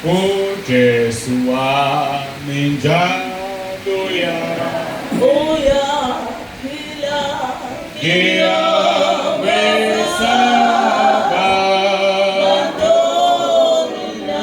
uJesu wami njalo uyaphila ngiyamesaba Madonna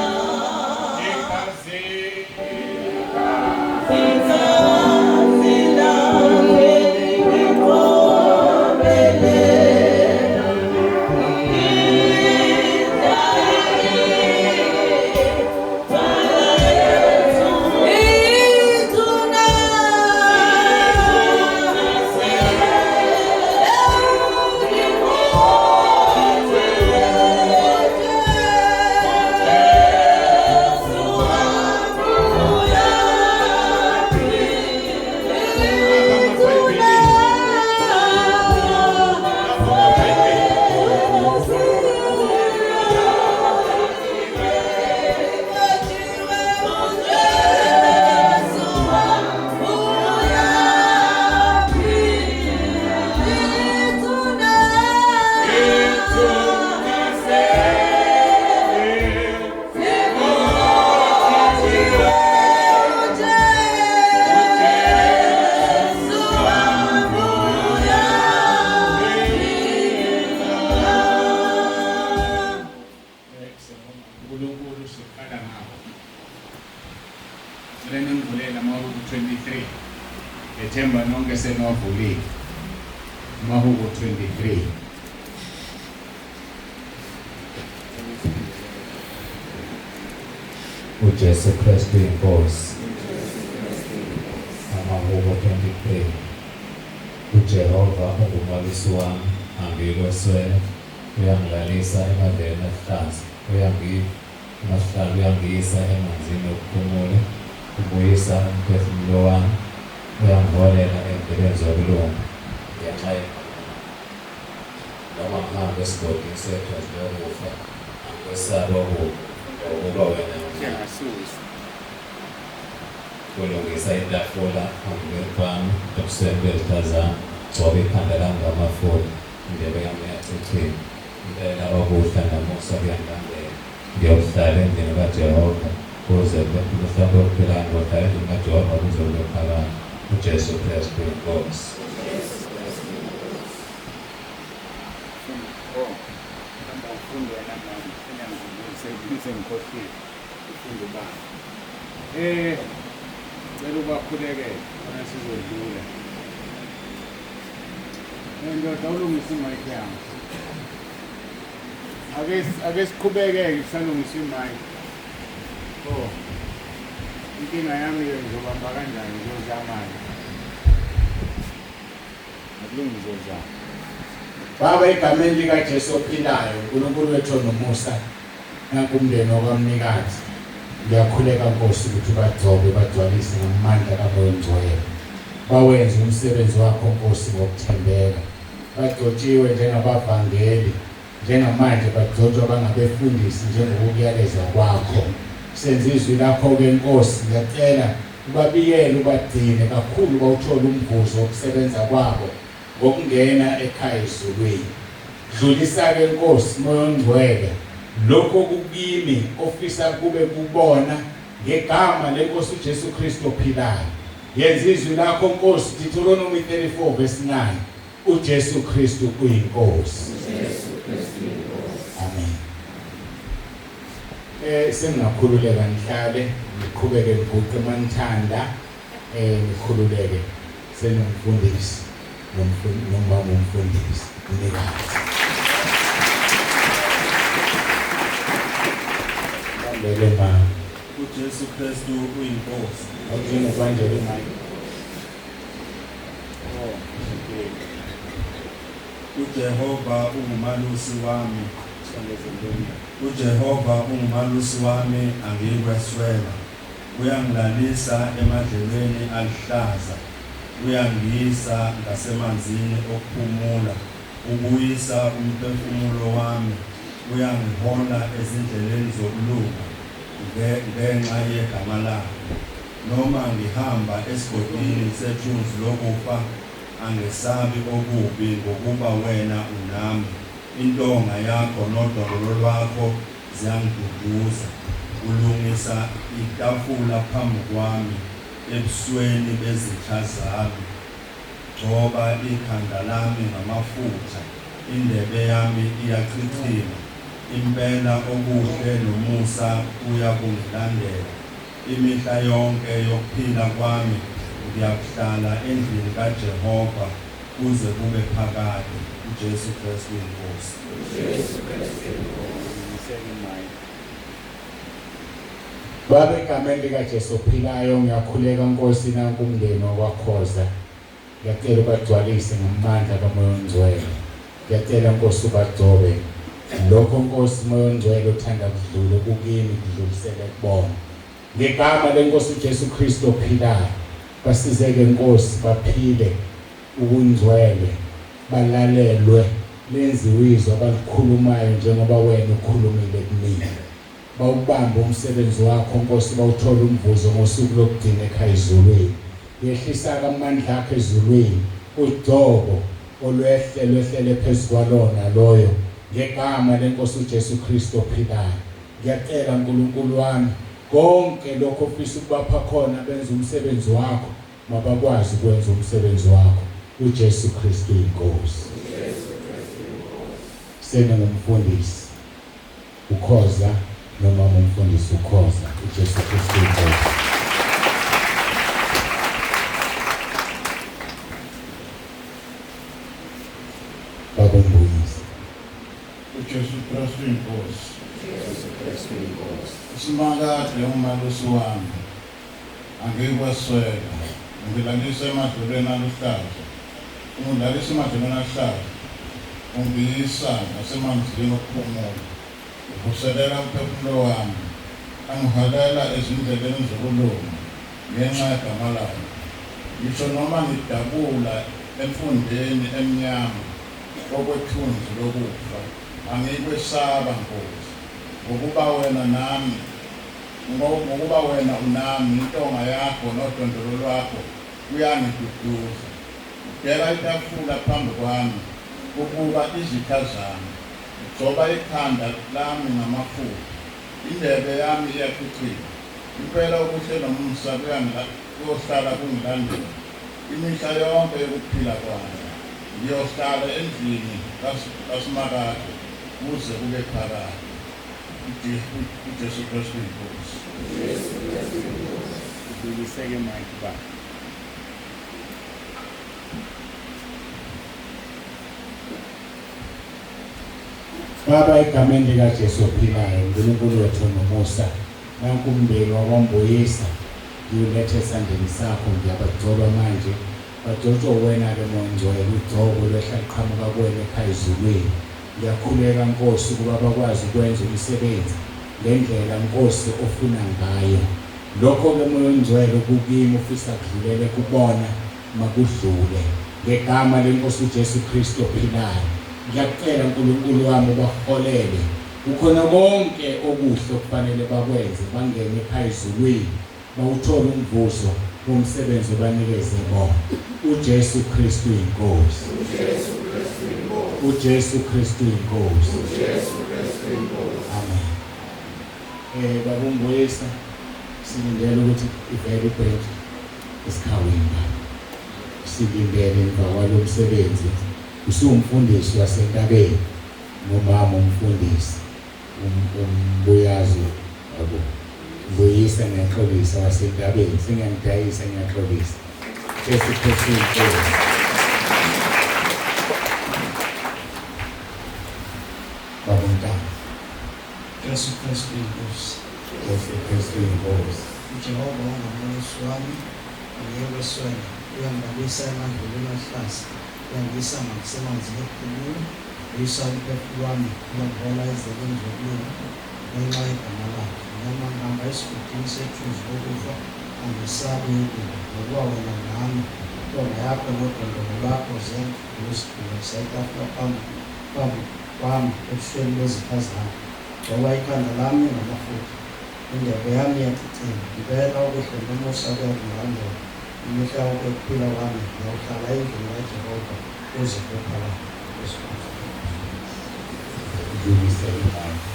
ethemba nonke senwavulile Mahubo 23 uJesu Kristu inkosi. Amahubo 23. uJehova ungumalisi wami, angikweswela. Uyangilalisa emadlelweni aluhlaza, uyangiyisa emanzini okuphumula, ubuyisa umphefumulo wami, uyangiholela endleleni zokulunga. Ngiyanxenxa noma ngihambe esigodini segazi lokufa, angikwesaba okubi, ngoba wena kulungisa itafula phambi kwami, ebusweni bezitha zami, gcoba ikhanda lami ngamafutha, indebe yami iyachichima. Impela okuhle namusa kuyangilandela. Ngiyohlala endlini kaJehova kuze mhlawumbe ukuphilayo, ngiyohlala endlini kaJehova kuze kube phakade. uJesu Kristu inkosi. Cela ubakhulekele bona sizodlula. Ndoda ulungisa imayikhi yami. Ake siqhubekeke kusalungisa imayikhi. Inkinga yami ngizobamba kanjani ngizozama-ke. Akulungise zami. Baba, egameni likaJesu ophilayo, uNkulunkulu wethu onomusa, nanku umndeni wakamnikazi. Ngiyakhuleka Nkosi ukuthi bagcobe bagcwalise ngamandla kaMoya Oyingcwele. Bawenze umsebenzi wakho Nkosi ngokuthembeka. Bagcotshiwe njengabavangeli, njengamanje bagcotshwa bangabefundisi njengokuyaleza kwakho. Senze izwi lakho-ke Nkosi, ngiyacela ubabiyele ubagcine kakhulu bawuthola umvuzo wokusebenza kwabo ngokungena ekhaya ezulwini. Dlulisa-ke Nkosi Moya Oyingcwele lokho kukimi ofisa kube kubona ngegama lenkosi uJesu Kristu ophilayo. Yenza izwi lakho Nkosi, Deuteronomy 34 verse 9. uJesu Kristu uyinkosi. Amen. Sengakhululeka nihlale niqhubeke ngiguqe manithanda nikhululeke senomfundisi noma umfundisi unikazi. Bambele mama. uJesu Kristu uyinkosi. Awudinga ukwanjela imali. uJehova ungumalusi wami. uJehova ungumalusi wami, angikweswela. Uyangilalisa emadlelweni aluhlaza, uyangiyisa ngasemanzini okuphumula, ubuyisa umphefumulo wami, uyangihola ezindleleni zokulunga ngenxa yegama lakho. Noma ngihamba esigodini sethunzi lokufa, angesabi okubi, ngokuba wena unami. Intonga yakho nodondolo lwakho ziyangiduduza. ulungisa itafula phambi kwami ebusweni bezitha zami. Gcoba ikhanda lami ngamafutha, indebe yami iyachithima. Impela okuhle nomusa kuyakungilandela. Imihla yonke yokuphila kwami ngiyakuhlala endlini kaJehova kuze kube phakade. uJesu Kristu inkosi. Baba, egameni likaJesu ophilayo, ngiyakhuleka Nkosi nanku umndeni wakhoza. Ngiyacela ubagcwalise ngamandla kaMoya oNgcwele. Ngiyacela Nkosi ubagcobe. Lokho Nkosi Moya oNgcwele uthanda kudlule kukini kudlulisele kubona. Ngegama leNkosi uJesu Kristu ophilayo, basizeke Nkosi baphile ubungcwele, balalelwe, lenziwe izwi abalikhulumayo njengoba wena ukhulumile kumina. Bawubambe umsebenzi wakho Nkosi, bawuthola umvuzo ngosuku lokugcina ekhaya ezulwini. Yehlisa amandla akho ezulwini, uDobo olwehlele phezu kwalona loyo, ngegama leNkosi uJesu Kristu ophilayo. Ngiyacela uNkulunkulu wami, konke lokho ofisa ukubapha khona benza umsebenzi wakho, mabakwazi ukwenza umsebenzi wakho. uJesu Kristu inkosi. Sena ngumfundisi ukhoza noma umfundisi ukhoza, uJesu Kristu inkosi. Baba Mbuyisi. uJesu Kristu inkosi. Isimangade umalusi wami angikweswela, ngilalisa emadolweni aluhlaza, ungidlalisa emadolweni aluhlaza, ungiyisa nasemanzini okuphumula, uvuselela umphefumulo wami, angiholela ezindleleni zokulunga ngenxa yegama lakho. Ngisho noma ngidabula emfundeni emnyama okwethunzi lokufa, angikwesaba Nkosi, ngokuba wena unami, intonga yakho nodondolo lwakho kuyangiduduza. Ubheka itafula phambi kwami, ukuba izitha zami. Ugcoba ikhanda lami ngamafutha, indebe yami iyachithima. Impela okuhle nomusa kuyohlala kungilandela. Imihla yonke yokuphila kwami ngiyohlala endlini kaSimakade kuze kube phakade. uJesu Kristu inkosi. Udluliseke manje baba. Baba, egameni likaJesu ophilayo, uNkulunkulu wethu nomusa, nanku umndeni wakwaMbuyisa ngiwulethe esandleni sakho. Ngiyabagcoba manje, bagcotshwe wena-ke Moya oNgcwele, ugcobo lwehla luqhamuka kuwena ekhaya ezulwini. Ngiyakhuleka Nkosi ukuba bakwazi ukwenza umsebenzi ngendlela Nkosi ofuna ngayo. Lokho-ke Moya oNgcwele kukimi ufisa kudlulele kubona makudlule. Ngegama leNkosi uJesu Kristu ophilayo, ngiyakucela uNkulunkulu wami ubaholele. Kukhona konke okuhle okufanele bakwenze, bangene ekhaya ezulwini, bawuthole umvuzo womsebenzi obanikeze bona. uJesu Kristu inkosi. uJesu Kristu inkosi. Amen. Baba uMbuyisa, silindele ukuthi ivele ibheji esikhawini baba. Silindele emva kwalo msebenzi. Usumfundisi wasentabeni, nomama umfundisi, umbuyazi yabo. Mbuyisa ngiyaxolisa wasentabeni, singiyamdayisa ngiyaxolisa. Jesu Kristu inkosi. Baba uNtana. Jesu Kristu inkosi. Jesu Kristu inkosi. uJehova ungamusa wami, angiyekweswela. Uyangibabisa emandleni aluhlaza, uyangisa ngasemanzini okuphumula, uyisa umphefumulo wami, uyangihola ezindleleni zokulunga ngenxa yegama lakho. Noma ngihamba esigodini sethuzi lokufa, angisabi ukufa, ngokuba wena nami, intonga yakho nodondolo lwakho ziyangigculisa itafula phambi kwami ebusweni bezitha zami. Gcoba ikhanda lami ngamafutha, indebe yami iyachithima. Impela okuhle nomusa kuyakungilandela. Imihla yonke yokuphila kwami ngiyawuhlala endlini kaJehova kuze kube phakade. Udluliseke manje.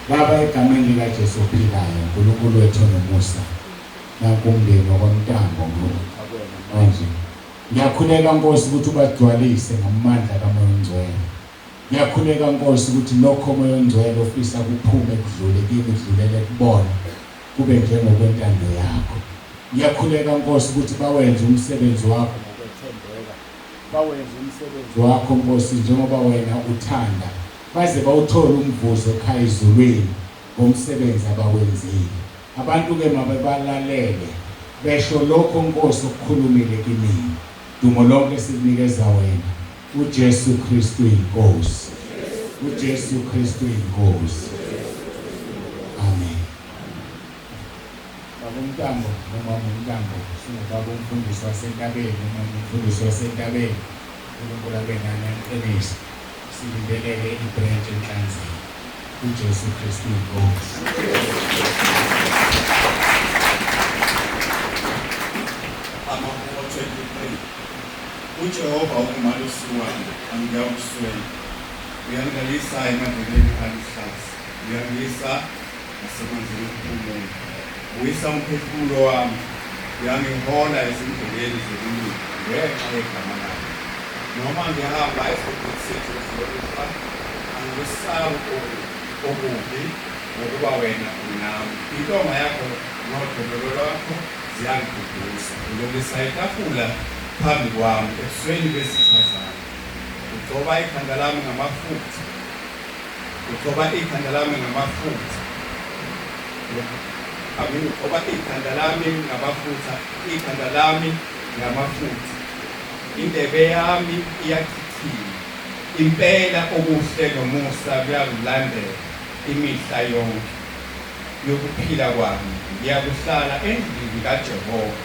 Baba, egameni likaJesu ophilayo, uNkulunkulu wethu nomusa, nanku umndeni wakwamntambo manje. Ngiyakhuleka Nkosi ukuthi ubagcwalise ngamandla kaMoya oNgcwele. Ngiyakhuleka Nkosi ukuthi lokho Moya oNgcwele ofisa kuphume kudlule kimi kudlulele kubona kube njengokwentando yakho. Ngiyakhuleka Nkosi ukuthi bawenze umsebenzi wakho ngokwethembeka. Bawenze umsebenzi wakho Nkosi njengoba wena uthanda. Baze bawuthola umvuzo ekhaya ezulwini ngomsebenzi abawenzile. Abantu ke mabebalalele besho lokho Nkosi okukhulumile kimi. Dumo lonke sikunikeza wena. uJesu Kristu inkosi. uJesu Kristu inkosi. Amen. Baba uMntambo noma uMntambo singubaba umfundisi wasentabeni noma umfundisi wasentabeni. uNkulunkulu abe nani amqinise. Silindeleke ibranch enhlanzeni. uJesu Kristu inkosi. Amahora 23. uJehova ungumalusi wami, angiyakuswela. Uyangalisa emadlelweni aluhlaza, uyangisa nasemanzini okuphumula. Uyisa umphefumulo wami, uyangihola ezindleleni zokulunga ngenxa yegama lakho. Noma ngihamba esigabeni sethu sokufa, angisabi okubi ngokuba wena unami. Intonga yakho nodondolo lwakho ziyangiduduza. Ulungisa itafula phambi kwami ebusweni bezitha zami. Ugcoba ikhanda lami ngamafutha. Ugcoba ikhanda lami ngamafutha. Ugcoba ikhanda lami ngamafutha. Ikhanda lami ngamafutha. Indebe yami iyachithile. Impela okuhle nomusa kuyangilandela imihla yonke yokuphila kwami. Ngiyakuhlala endlini kaJehova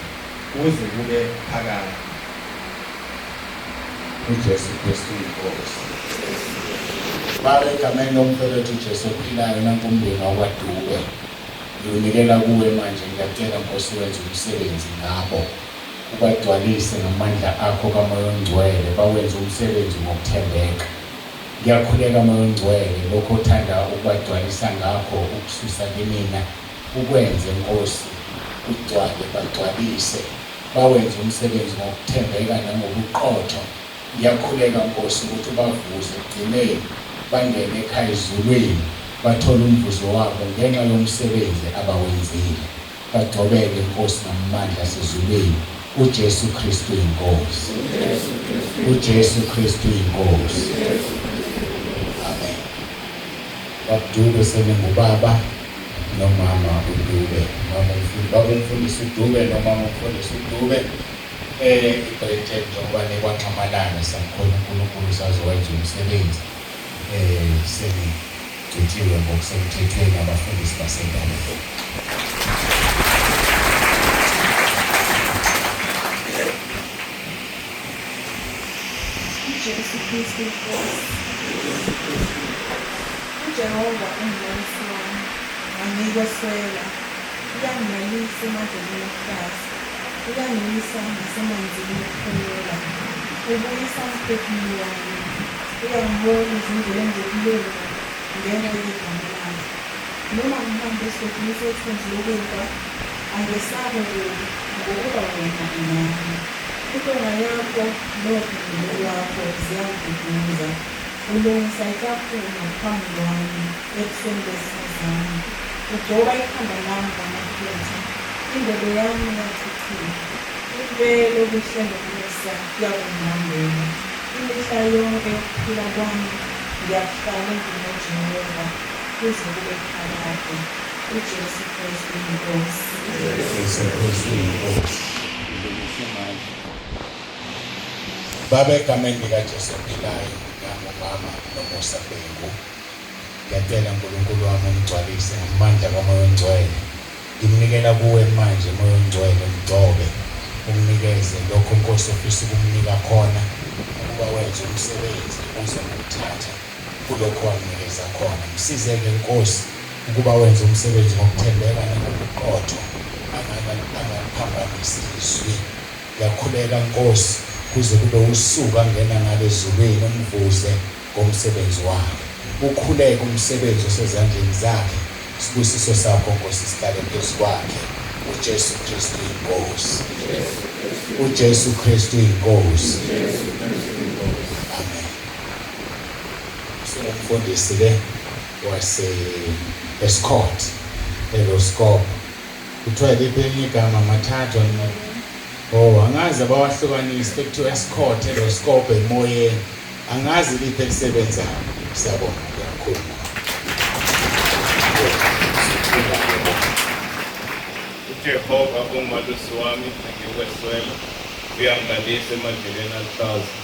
kuze kube phakade. uJesu Kristu inkosi. Baba, egameni lomfowethu uJesu ophilayo nankumndeni wakwaDube, ngiwunikela kuwe manje. Ngiyacela Nkosi wenze umsebenzi ngabo, ubagcwalise ngamandla akho kaMoya oNgcwele, bawenze umsebenzi ngokuthembeka. Ngiyakhuleka Moya oNgcwele, lokho othanda ukubagcwalisa ngakho ukususa kimina ukwenze Nkosi, ugcwale bagcwalise, bawenze umsebenzi ngokuthembeka nangobuqotho. Ngiyakhuleka Nkosi ukuthi ubavuze ekugcineni bangene ekhaya ezulwini bathole umvuzo wabo ngenxa yomsebenzi abawenzile. Bagcobeke Nkosi ngamandla asezulwini. uJesu Kristu inkosi. uJesu Kristu inkosi. Amen. Babudube seningubaba nomama uDube. Baba umfundisi uDube nomama umfundisi uDube. Ibrechen njengoba nekwanxamalanga samkhona uNkulunkulu sazowenza umsebenzi. Senigcitshiwe ngokusemthethweni abafundisi basendaweni. uJesu Kristu inkosi. uJehova ungumsi wami, angikweswela. Uyangilalisa emadlelweni aluhlaza, uyangiyisa nasemanzini okuphumula. Ubuyisa umphefumulo wami, uyangihola ezindleleni zokulunga ngenxa yegama lakho. Noma ngihamba esigabeni sethunzi lokufa, angesabi ngokuba wena unami. Intonga yakho nodondolo lwakho ziyangiduduza. Ulungisa itafula phambi kwami ebusweni bezitha zami. Ugcoba ikhanda lami ngamafutha. Indebe yami iyachithile. Impela okuhle nomusa kuyakungilandela. Imihla yonke yokuphila kwami ngiyakuhlala endlini kaJehova kuze kube phakade. uJesu Kristu inkosi. uJesu Kristu inkosi. Baba, egameni likaJesu ophilayo, nangomama nomusa Bhengu, ngiyacela uNkulunkulu wami ungigcwalise ngamandla kaMoya oNgcwele. Ngimnikela kuwe manje Moya oNgcwele, mgcobe unginikeze lokho Nkosi ofisa ukumnika khona, ukuba wenze umsebenzi uze ngokuthatha kulokho wanginikeza khona. Msize-ke Nkosi ukuba wenze umsebenzi ngokuthembeka nangobuqotho, angaphambanisi izwi. Ngiyakhuleka Nkosi kuze kube usuku angena ngalo ezulwini umvuze ngomsebenzi wakhe. ukhuleke umsebenzi osezandleni zakhe. Sibusiso sakho Nkosi sihlale phezu kwakhe. uJesu Kristu inkosi. uJesu Kristu inkosi. Amen. Umfundisi ke wase-Escort eLoskop kuthiwa liphenye igama mathathu angazi abawahlukanisi bekuthiwa Escort eLoskop emoyeni angazi liphi elisebenzayo. Siyabonga kakhulu. uJehova ungumalusi wami angikweswela, uyangilalisa emadlelweni aluhlaza,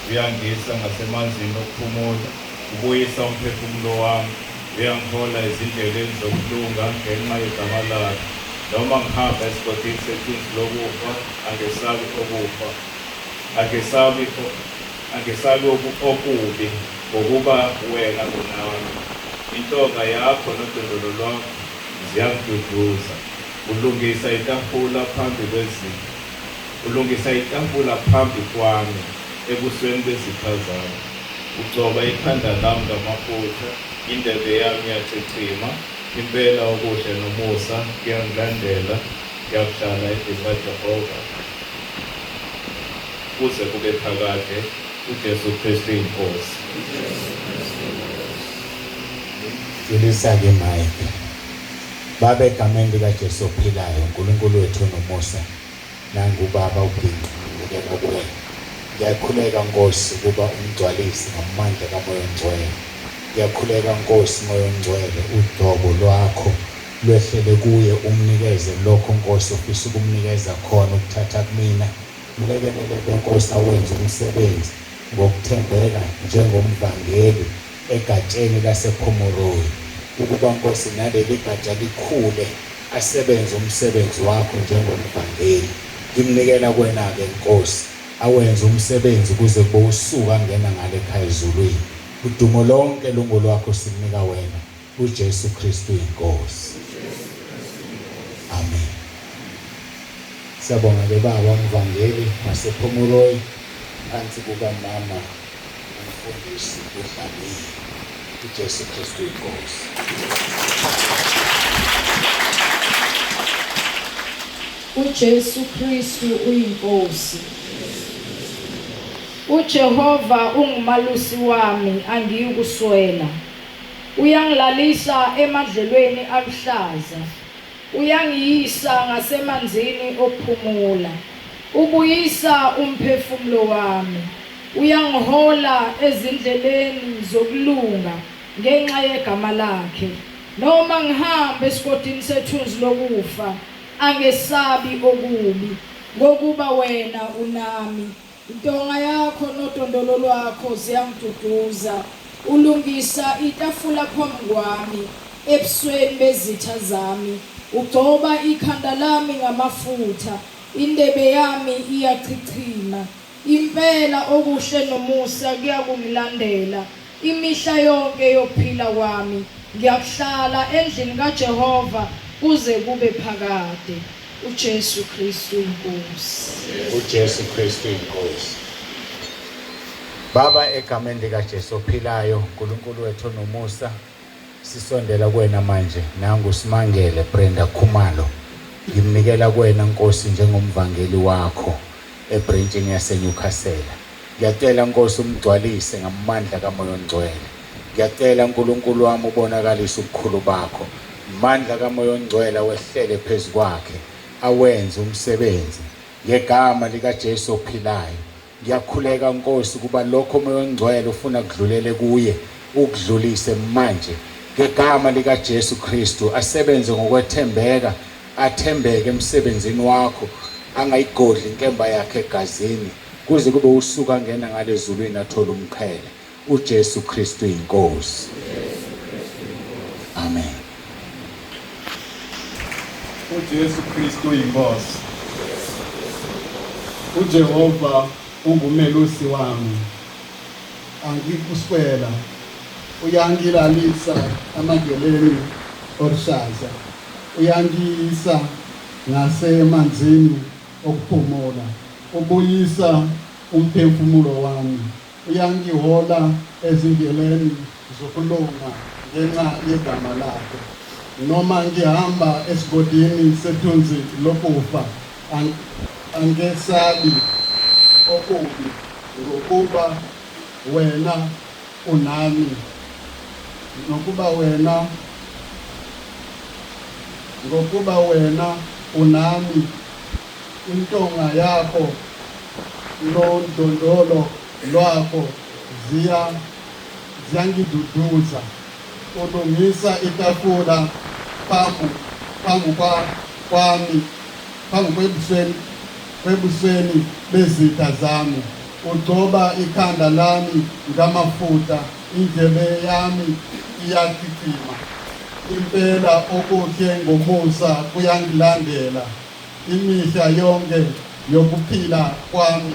uyangisa ngasemanzini okuphumula, ubuyisa umphefumulo wami, uyangihola ezindleleni zokulunga ngenxa yegama lakhe. Noma ngihamba esigodini sethunzi lokufa, angesabi okufa, angesabi okubi, ngokuba wena unami. Intonga yakho nodondolo lwakho ziyangiduduza. Ulungisa itafula phambi kwezitha, ulungisa itafula phambi kwami ebusweni bezitha zami. Ugcoba ikhanda lami ngamafutha, indebe yami iyachichima. Impela okuhle nomusa kuyangilandela, kuyakuhlala edini kaJehova kuze kube phakade. uJesu Kristu inkosi. Dlulisa-ke Mike. Baba egameni likaJesu ophilayo, uNkulunkulu wethu nomusa, nangubaba ubhinqike ngokuwena. Ngiyakhuleka Nkosi ukuba umgcwalise ngamandla kaMoya Ongcwele. Ngiyakhuleka Nkosi Moya Ongcwele, udubo lwakho lwehlele kuye, umnikeze lokho Nkosi ofisa ukumnikeza khona, ukuthatha kumina. Mlekelele Nkosi awenze umsebenzi ngokuthembeka njengomvangeli egatsheni lasePhomoroyi, ukuba Nkosi naleli gatsha likhule asebenze umsebenzi wakho njengomvangeli. Ngimnikela kuwena-ke Nkosi awenze umsebenzi kuze kube usuku angena ngale ekhaya ezulwini. Udumo lonke lungolwakho simnika wena, uJesu Kristu inkosi. Amen. Siyabonga ke baba umvangeli wasePhomoroyi phansi kukamama umfundisi uDlamini. uJesu Kristu inkosi. uJesu Kristu uyinkosi. uJehova ungumalusi wami angiyukuswela. Uyangilalisa emadlelweni aluhlaza. Uyangiyisa ngasemanzini okuphumula. Ubuyisa umphefumulo wami. Uyangihola ezindleleni zokulunga ngenxa yegama lakhe. Noma ngihamba esigodini sethunzi lokufa, angesabi okubi, ngokuba wena unami. Intonga yakho nodondolo lwakho ziyangiduduza. Ulungisa itafula phambi kwami ebusweni bezitha zami. Ugcoba ikhanda lami ngamafutha, indebe yami iyachichima. Impela okuhle nomusa kuyakungilandela imihla yonke yokuphila kwami. Ngiyakuhlala endlini kaJehova kuze kube phakade. uJesu Kristu inkosi. uJesu Kristu inkosi. Baba egameni likaJesu ophilayo, uNkulunkulu wethu nomusa, sisondela kuwena manje nanguSimangele Brenda Khumalo. Ngimnikela kuwena Nkosi njengomvangeli wakho eBrentshini yaseNewcastle. Ngiyacela Nkosi umgcwalise ngamandla kaMoya Ongcwele. Ngiyacela uNkulunkulu wami ubonakalise ubukhulu bakho. Amandla kaMoya Ongcwele wehlele phezu kwakhe, awenze umsebenzi ngegama likaJesu ophilayo. Ngiyakhuleka Nkosi kuba lokho Moya Ongcwele ufuna kudlulele kuye, ukudlulise manje ngegama likaJesu Kristu. Asebenze ngokwethembeka, athembeke emsebenzini wakho, angayigodli inkemba yakhe egazini, kuze kube usuku angena ngale ezulwini athola umqhele. uJesu Kristu inkosi. Amen. uJesu Kristu inkosi. uJehova ungumelusi wami angikuswela. Uyangilalisa amadlelweni olushaza. Uyangiyisa ngasemanzini okuphumula. Ubuyisa umphefumulo wami. Uyangihola ezindleleni zokulunga ngenxa yegama lakhe. Noma ngihamba esigodini sethunzi lokufa angesabi okubi ngokuba wena unami. Ngokuba wena unami, intonga yakho nodondolo lwakho ziyangiduduza. Ulungisa itafula phambi kwebusweni bezitha zami. Ugcoba ikhanda lami ngamafutha, indlebe yami iyachicima. Impela okuhle ngomusa kuyangilandela. Imihla yonke yokuphila kwami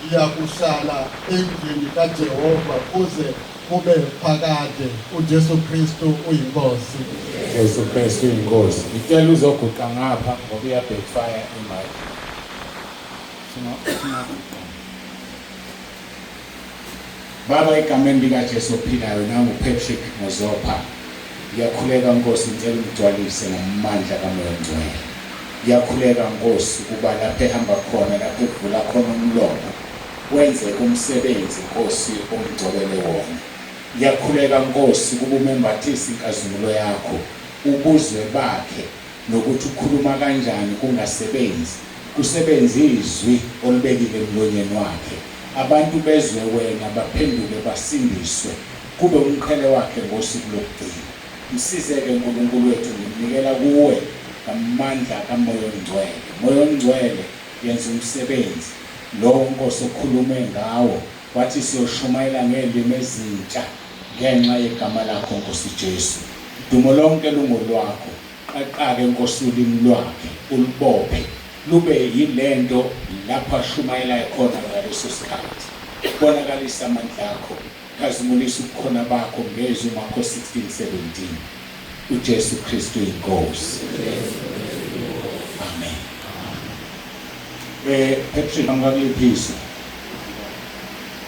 ngiyakuhlala endlini kaJehova kuze kube phakade. uJesu Kristu uyinkosi. Jesu Kristu inkosi. Ngicela uzoguqa ngapha ngoba iya-backfire imali. Baba, egameni likaJesu ophilayo, nangu-Patrick Ngozopha, ngiyakhuleka Nkosi, ngicela umgcwalise ngamandla kaMoya Ongcwele. Ngiyakhuleka Nkosi ukuba lapho ehamba khona, lapho evula khona umlomo, wenze umsebenzi Nkosi omgcobele wona. Ngiyakhuleka Nkosi ukuba umembathise inkazimulo yakho, ubuzwe bakhe nokuthi ukhuluma kanjani kungasebenzi, kusebenze izwi olibekile emlonyeni wakhe. Abantu bezwe wena, baphendule, basindiswe, kube umqhele wakhe ngosuku lokugcina. Msize-ke uNkulunkulu wethu, ngimnikela kuwe ngamandla kaMoya Ongcwele. Moya Ongcwele, yenza umsebenzi lo Nkosi okhulume ngawo, wathi siyoshumayela ngelimi ezintsha ngenxa yegama lakho Nkosi Jesu. Dumo lonke lungolwakho. Qaqake Nkosi ulimi lwakhe, ulibophe lube yilento lapho ashumayela khona ngaleso sikhathi. Bonakalisa amandla akho, khazimulisa ubukhona bakho ngezwi Marko 16:17. uJesu Kristu inkosi. Amen. Patrick, angakuliphisa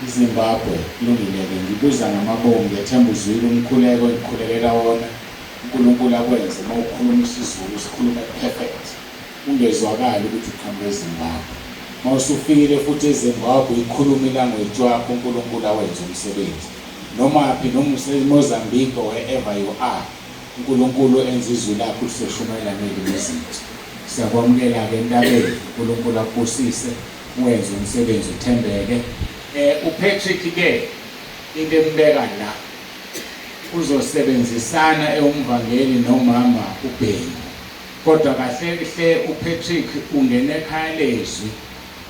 iZimbabwe kulungile-ke, ngibuza ngamabongo, ngiyethemba uzwile umkhuleko engikhulelela wona. uNkulunkulu akwenze uma ukhuluma isiZulu, sikhuluma perfect, ungezwakali ukuthi uqhamuke eZimbabwe. Uma usufikile futhi eZimbabwe, ikhuluma ilanguage yakho, uNkulunkulu awenze umsebenzi. Nomaphi, noma useMozambique, wherever you are, uNkulunkulu enze izwi lakho lisoshumayela ngelimi ezintsha. Siyakwamukela-ke entabeni, uNkulunkulu akubusise, uwenze umsebenzi uthembeke. uPatrick-ke into embeka la, uzosebenzisana eumvangeli nomama uBhengu. Kodwa kahle hle uPatrick ungene ekhaya lezwi,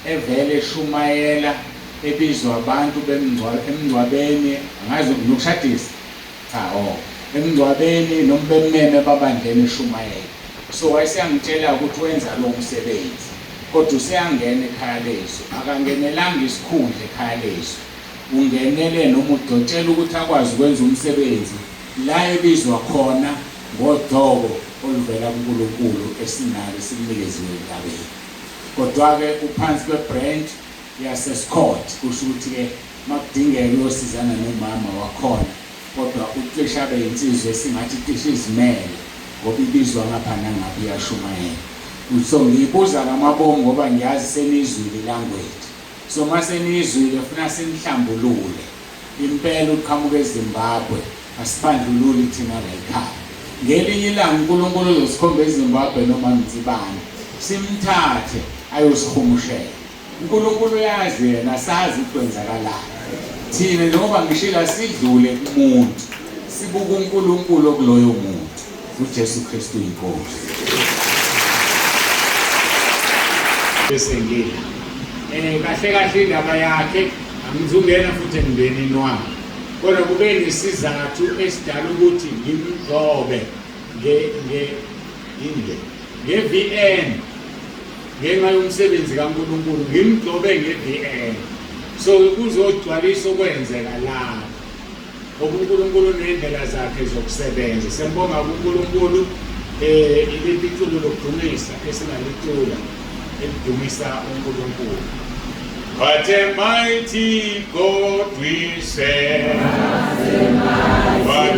evele eshumayela, ebizwa abantu emngcwabeni, angazi nokushadisa, emngcwabeni noma bemmeme babandleni eshumayela. So wayesiyangitshela ukuthi wenza lo msebenzi, kodwa useyangena ekhaya lezwi, akangenelanga isikhundla ekhaya lezwi. Ungenele noma udotshela ukuthi akwazi ukwenza umsebenzi la ebizwa khona ngodoko oluvela kuNkulunkulu esinalo simnikeziwe entabeni. Kodwa-ke uphansi kwe-brand yaseScott, kusho ukuthi-ke makudingeka uyosizana nomama wakhona, kodwa ucishe abe yinsizwa esingathi cishe izimele ngoba ibizwa ngapha nangapha iyashumayela. So ngiyibuza ngamabongo ngoba ngiyazi senizwile language. So mase nizwile funa senihlambulule. Impela uqhamuka eZimbabwe asibandlululi thina la ekhaya. Ngelinye ilanga uNkulunkulu uzosikhomba eZimbabwe noma ngizibani, simthathe ayosihumushela. uNkulunkulu uyazi yena, sazi ukwenzakalani. Thina njengoba ngishila sidlule kumuntu, sibuka uNkulunkulu okuloyo muntu. uJesu Kristu inkosi. Bese ngile kahle indaba yakhe angizungena futhi emndenini wami, kodwa kube nesizathu esidala ukuthi ngimgcobe nge-VN ngenxa yomsebenzi kaNkulunkulu, ngimgcobe nge-VN. So kuzogcwalisa okwenzeka la, uNkulunkulu nendlela zakhe zokusebenza. Sembonga uNkulunkulu ilepiculo lokudumisa esingalicula elidumisa uNkulunkulu. What a mighty God we serve. What